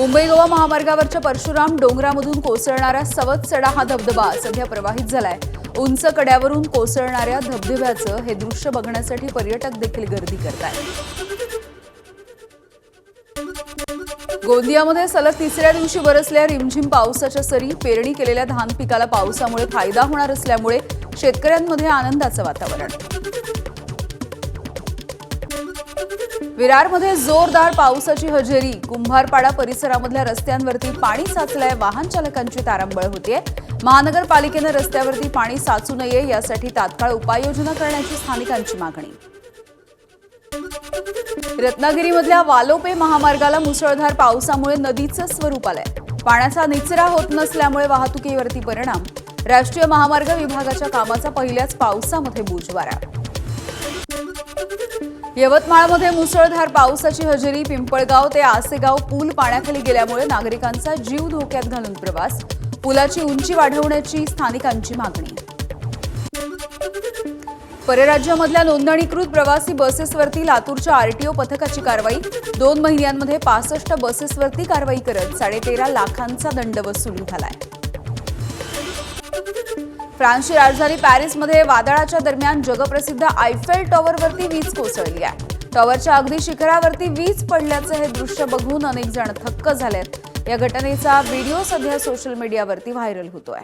मुंबई गोवा महामार्गावरच्या परशुराम डोंगरामधून कोसळणारा सवतसडा हा धबधबा सध्या प्रवाहित झालाय। उंच कड्यावरून कोसळणाऱ्या धबधब्याचं हे दृश्य बघण्यासाठी पर्यटक देखील गर्दी करतात। गोंदियामध्ये सलग तिसऱ्या दिवशी बरसल्या रिमझिम पावसाच्या सरी पेरणी केलेल्या धान पिकाला पावसामुळे फायदा होणार असल्यामुळे शेतकऱ्यांमध्ये आनंदाचं वातावरण। विरारमध्ये जोरदार पावसाची हजेरी, कुंभारपाडा परिसरामधल्या रस्त्यांवरती पाणी साचलंय, वाहन चालकांची तारांबळ होतीये। महानगरपालिकेनं रस्त्यावरती पाणी साचू नये यासाठी तात्काळ उपाययोजना करण्याची स्थानिकांची मागणी। रत्नागिरीमधल्या वालोपे महामार्गाला मुसळधार पावसामुळे नदीचं स्वरूप आलंय। पाण्याचा निचरा होत नसल्यामुळे वाहतुकीवरती परिणाम। राष्ट्रीय महामार्ग विभागाच्या कामाचा पहिल्याच पावसामध्ये बुजवारा। यवतमाळमध्ये मुसळधार पावसाची हजेरी, पिंपळगाव ते आसेगाव पूल पाण्याखाली गेल्यामुळे नागरिकांचा जीव धोक्यात घालून प्रवास। पुलाची उंची वाढवण्याची स्थानिकांची मागणी। परराज्यामधल्या नोंदणीकृत प्रवासी बसेसवरती लातूरच्या आरटीओ पथकाची कारवाई। 2 महिन्यांमध्ये 65 बसेसवरती कारवाई करत 13.5 लाखांचा दंड वसूल झालाय। फ्रान्सची राजधानी पॅरिसमध्ये वादळाच्या दरम्यान जगप्रसिद्ध आयफेल टॉवरवरती वीज कोसळली आहे। टॉवरच्या अगदी शिखरावरती वीज पडल्याचं हे दृश्य बघून अनेक जण थक्क झालेत। या घटनेचा व्हिडिओ सध्या सोशल मीडियावरती व्हायरल होतोय।